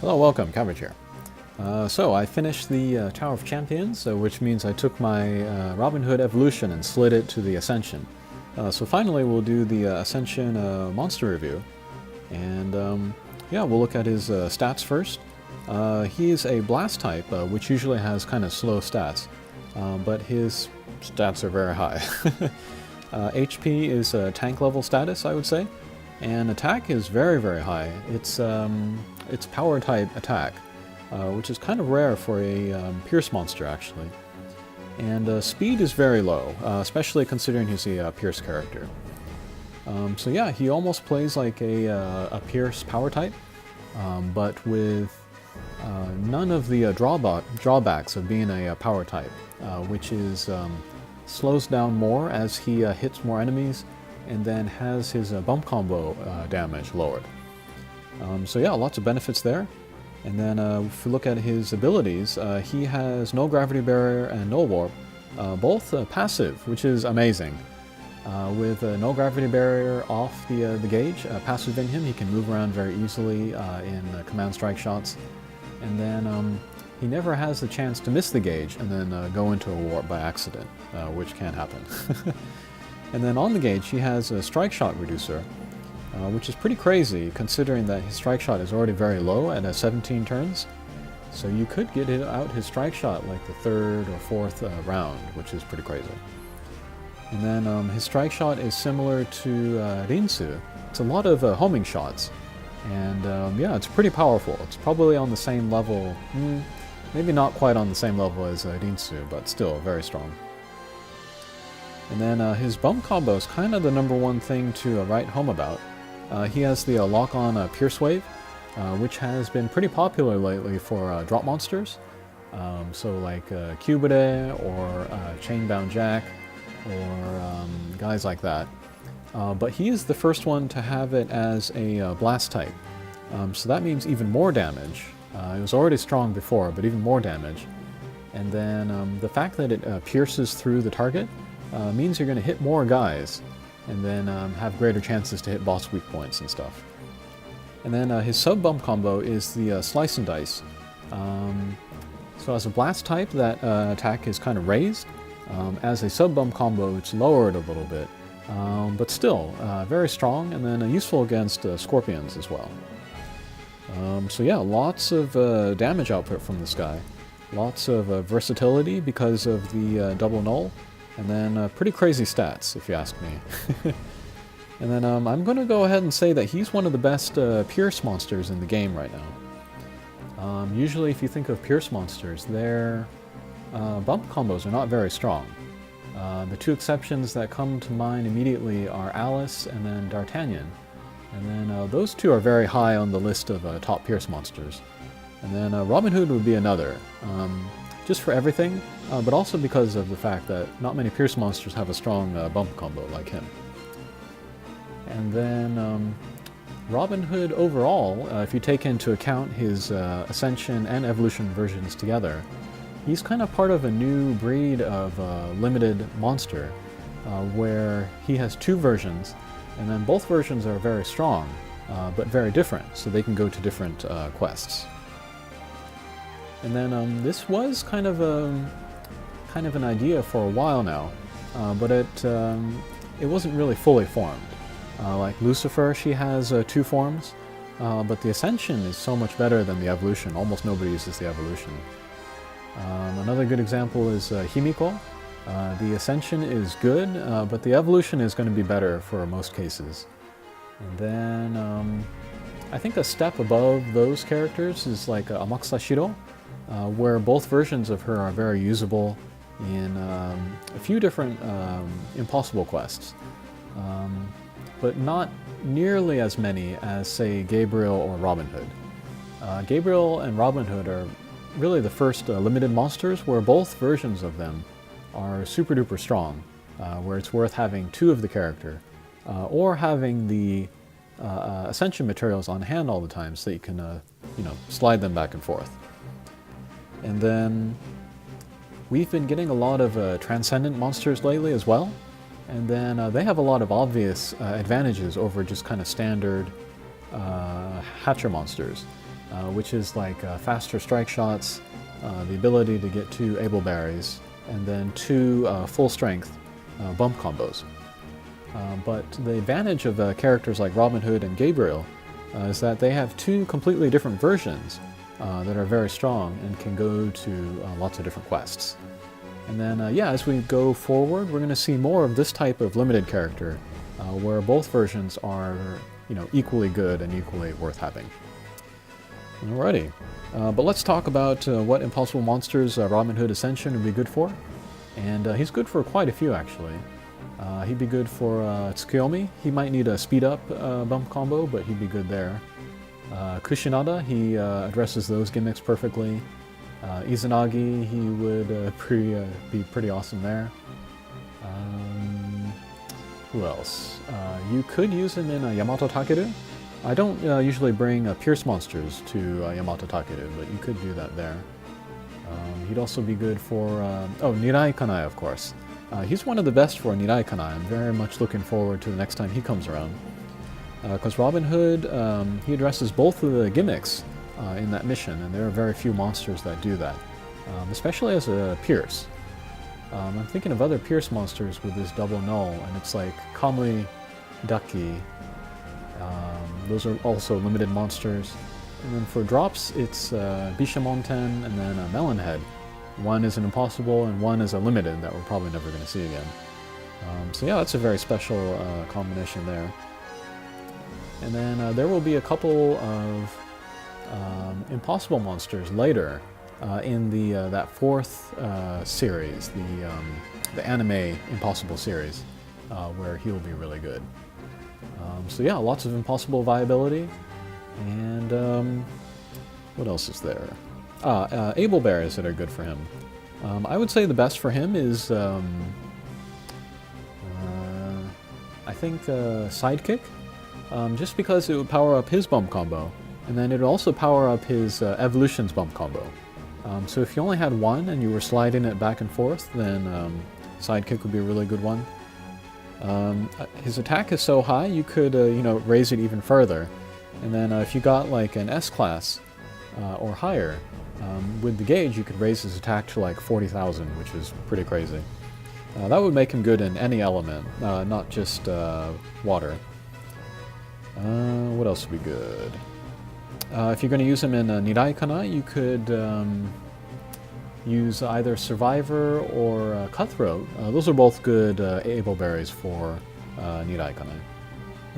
Hello, welcome, Cabbage here. So I finished the Tower of Champions, which means I took my Robin Hood evolution and slid it to the Ascension. So finally we'll do the Ascension monster review. And yeah, we'll look at his stats first. He is a blast type, which usually has kind of slow stats, but his stats are very high. HP is a tank level status, I would say, and attack is very, very high. It's power type attack, which is kind of rare for a Pierce monster actually. And speed is very low, especially considering he's a Pierce character. So yeah, he almost plays like a Pierce power type, but with none of the drawbacks of being a power type, which is slows down more as he hits more enemies, and then has his bump combo damage lowered. So yeah, lots of benefits there. And then if we look at his abilities, he has no gravity barrier and no warp, both passive, which is amazing. With no gravity barrier off the gauge, passive in him, he can move around very easily in command strike shots. And then he never has the chance to miss the gauge and then go into a warp by accident, which can happen. And then on the gauge, he has a strike shot reducer, which is pretty crazy considering that his strike shot is already very low at 17 turns. So you could get out his strike shot like the third or fourth round, which is pretty crazy. And then his strike shot is similar to Rinsu. It's a lot of homing shots, and yeah, it's pretty powerful. It's probably on the same level, maybe not quite on the same level as Rinsu, but still very strong. And then his bump combo is kind of the #1 thing to write home about. He has the lock-on Pierce Wave, which has been pretty popular lately for drop monsters. So like Cubide or Chainbound Jack or guys like that. But he is the first one to have it as a blast type. So that means even more damage. It was already strong before, but even more damage. And then the fact that it pierces through the target means you're going to hit more guys, and then have greater chances to hit boss weak points and stuff. And then his sub-bump combo is the Slice and Dice. So as a blast type, that attack is kind of raised. As a sub-bump combo, it's lowered a little bit, but still very strong, and then useful against scorpions as well. So yeah, lots of damage output from this guy. Lots of versatility because of the double null. And then pretty crazy stats, if you ask me. And then I'm going to go ahead and say that he's one of the best Pierce monsters in the game right now. Usually if you think of Pierce monsters, their bump combos are not very strong. The two exceptions that come to mind immediately are Alice and then D'Artagnan. And then those two are very high on the list of top Pierce monsters. And then Robin Hood would be another. Just for everything, but also because of the fact that not many Pierce monsters have a strong bump combo like him. And then Robin Hood overall, if you take into account his Ascension and Evolution versions together, he's kind of part of a new breed of limited monster, where he has two versions, and then both versions are very strong, but very different, so they can go to different quests. And then this was kind of an idea for a while now, but it wasn't really fully formed. Like Lucifer, she has two forms, but the Ascension is so much better than the Evolution. Almost nobody uses the Evolution. Another good example is Himiko. The Ascension is good, but the Evolution is going to be better for most cases. And then I think a step above those characters is like Amakusa Shiro, where both versions of her are very usable in a few different impossible quests, but not nearly as many as, say, Gabriel or Robin Hood. Gabriel and Robin Hood are really the first limited monsters where both versions of them are super duper strong, where it's worth having two of the character, or having the Ascension materials on hand all the time so that you can slide them back and forth. And then we've been getting a lot of transcendent monsters lately as well, and then they have a lot of obvious advantages over just kind of standard Hatcher monsters. which is like faster strike shots, the ability to get 2 able berries, and then 2 full strength bump combos. But the advantage of characters like Robin Hood and Gabriel is that they have 2 completely different versions that are very strong and can go to lots of different quests. And then, yeah, as we go forward, we're going to see more of this type of limited character, where both versions are, equally good and equally worth having. Alrighty, but let's talk about what impossible monsters Robin Hood Ascension would be good for. And he's good for quite a few, actually. He'd be good for Tsukiyomi. He might need a speed up bump combo, but he'd be good there. Kushinada, he addresses those gimmicks perfectly. Izanagi, he would be pretty awesome there. Who else? You could use him in Yamato Takeru. I don't usually bring Pierce monsters to Yamato Takeru, but you could do that there. He'd also be good for... Nirai Kanai, of course. He's one of the best for Nirai Kanai. I'm very much looking forward to the next time he comes around. Because Robin Hood, he addresses both of the gimmicks in that mission, and there are very few monsters that do that, especially as a Pierce. I'm thinking of other Pierce monsters with this double null, and it's like Kamui, Ducky. Those are also limited monsters. And then for drops, it's Bishamonten and then Melonhead. One is an impossible and one is a limited that we're probably never going to see again. So yeah, that's a very special combination there. And then there will be a couple of impossible monsters later in that 4th series, the anime impossible series, where he'll be really good. So yeah, lots of impossible viability. And what else is there? Able berries that are good for him. I would say the best for him is, I think, Sidekick. Just because it would power up his bump combo, and then it would also power up his Evolutions bump combo. So if you only had one and you were sliding it back and forth, then Sidekick would be a really good one. His attack is so high, you could, raise it even further. And then if you got like an S-class or higher, with the gauge you could raise his attack to like 40,000, which is pretty crazy. That would make him good in any element, not just water. What else would be good? If you're going to use him in Nirai Kanai, you could use either Survivor or Cutthroat. Those are both good able berries for Nirai Kanai.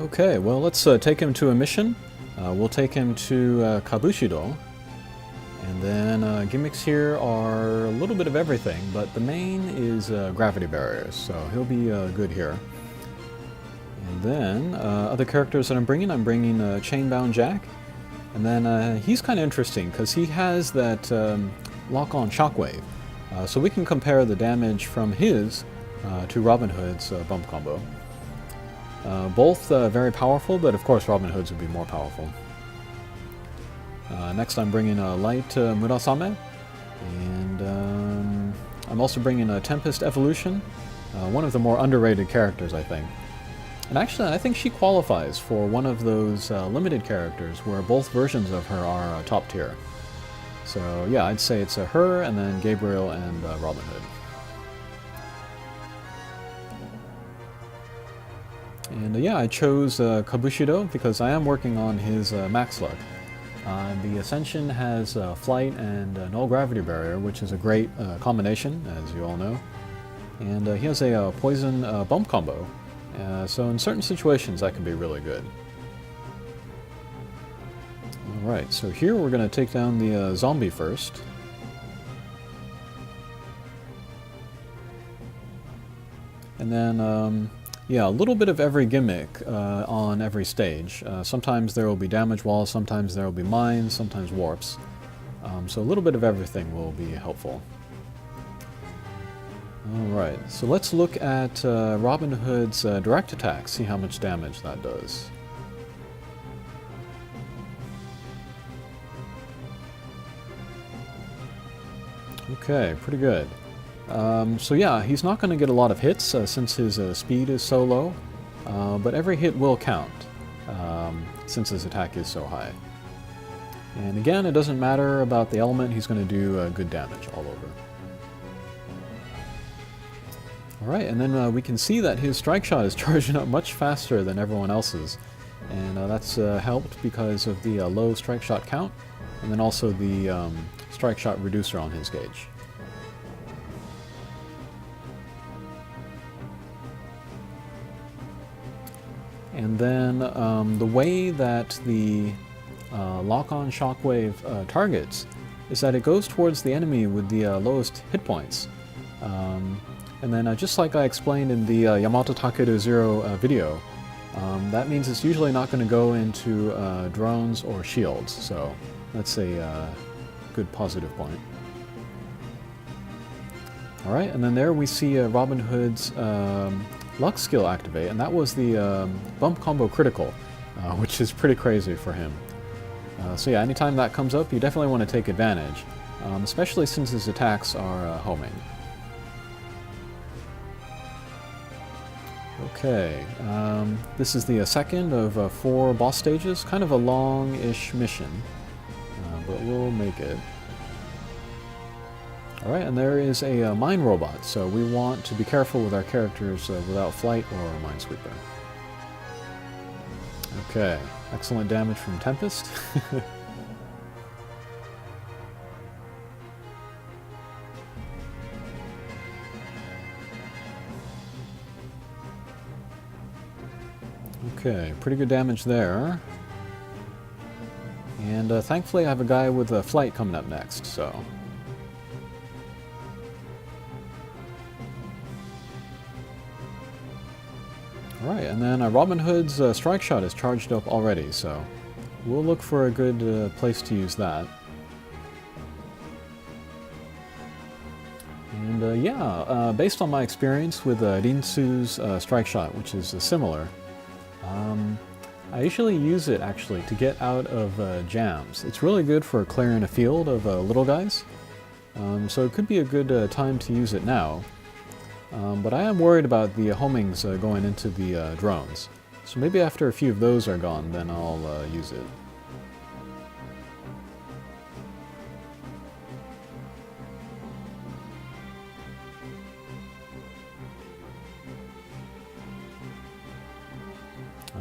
Okay, well, let's take him to a mission. We'll take him to Kabushido. And then gimmicks here are a little bit of everything, but the main is gravity barriers, so he'll be good here. And then other characters that I'm bringing Chainbound Jack. And then he's kind of interesting because he has that lock-on shockwave. So we can compare the damage from his to Robin Hood's bump combo. Both very powerful, but of course Robin Hood's would be more powerful. Next I'm bringing Light Murasame, and I'm also bringing Tempest Evolution, one of the more underrated characters, I think. And actually, I think she qualifies for one of those limited characters where both versions of her are top tier. So yeah, I'd say it's her, and then Gabriel and Robin Hood. And yeah, I chose Kabushido because I am working on his max luck. The Ascension has Flight and Null Gravity Barrier, which is a great combination, as you all know. And he has a Poison bump combo, so in certain situations that can be really good. Alright, so here we're going to take down the zombie first. And then, yeah, a little bit of every gimmick on every stage. Sometimes there will be damage walls, sometimes there will be mines, sometimes warps. So a little bit of everything will be helpful. Alright, so let's look at Robin Hood's direct attack, see how much damage that does. Okay, pretty good. So yeah, he's not going to get a lot of hits since his speed is so low, but every hit will count since his attack is so high. And again, it doesn't matter about the element, he's going to do good damage all over. Alright, and then we can see that his strike shot is charging up much faster than everyone else's. And that's helped because of the low strike shot count, and then also the strike shot reducer on his gauge. And then the way that the lock-on shockwave targets is that it goes towards the enemy with the lowest hit points. And then just like I explained in the Yamato Takeru Zero video, that means it's usually not going to go into drones or shields, so that's a good positive point. Alright, and then there we see Robin Hood's luck skill activate, and that was the bump combo critical, which is pretty crazy for him. So yeah, anytime that comes up, you definitely want to take advantage, especially since his attacks are homing. Okay, this is the second of 4 boss stages, kind of a long-ish mission, but we'll make it. Alright, and there is a mine robot, so we want to be careful with our characters without flight or minesweeper. Okay, excellent damage from Tempest. Okay, pretty good damage there. And thankfully I have a guy with a flight coming up next, so... Alright, and then Robin Hood's strike shot is charged up already, so we'll look for a good place to use that. And yeah, based on my experience with Rinsu's strike shot, which is similar, I usually use it actually to get out of jams. It's really good for clearing a field of little guys, so it could be a good time to use it now. But I am worried about the homings going into the drones, so maybe after a few of those are gone, then I'll use it.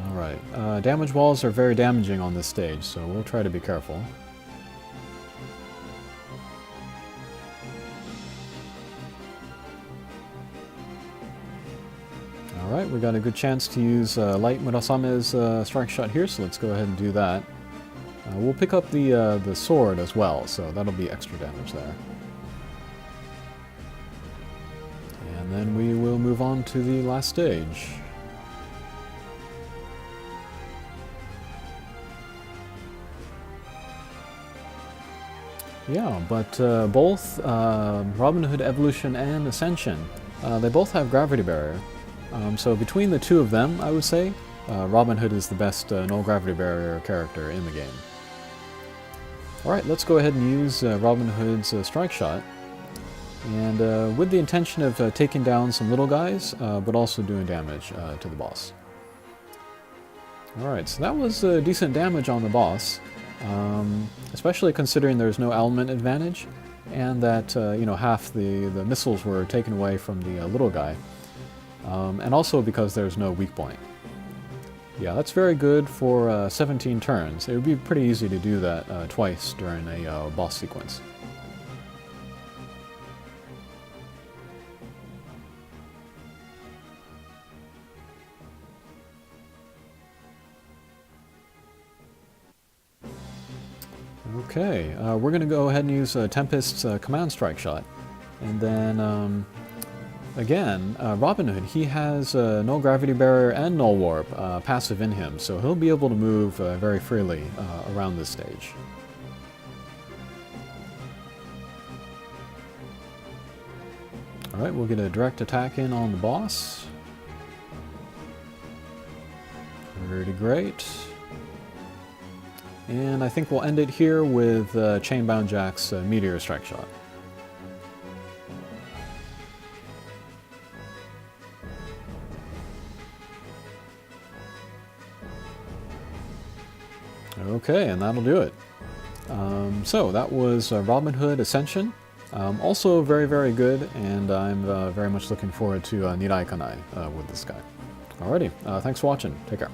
Alright, damage walls are very damaging on this stage, so we'll try to be careful. Alright, we got a good chance to use Light Murasame's strike shot here, so let's go ahead and do that. We'll pick up the sword as well, so that'll be extra damage there. And then we will move on to the last stage. Yeah, but both Robin Hood Evolution and Ascension, they both have Gravity Barrier. So between the two of them, I would say, Robin Hood is the best no Gravity Barrier character in the game. Alright, let's go ahead and use Robin Hood's strike shot. And with the intention of taking down some little guys, but also doing damage to the boss. Alright, so that was decent damage on the boss. Especially considering there's no element advantage, and that you know, half the missiles were taken away from the little guy, and also because there's no weak point. Yeah, that's very good for 17 turns. It would be pretty easy to do that twice during a boss sequence. Okay, we're going to go ahead and use Tempest's command strike shot. And then, again, Robin Hood, he has null gravity barrier and null warp passive in him, so he'll be able to move very freely around this stage. Alright, we'll get a direct attack in on the boss. Pretty great. And I think we'll end it here with Chainbound Jack's Meteor Strike Shot. Okay, and that'll do it. So that was Robin Hood Ascension. Also very, very good, and I'm very much looking forward to Nirai Kanai with this guy. Alrighty, thanks for watching. Take care.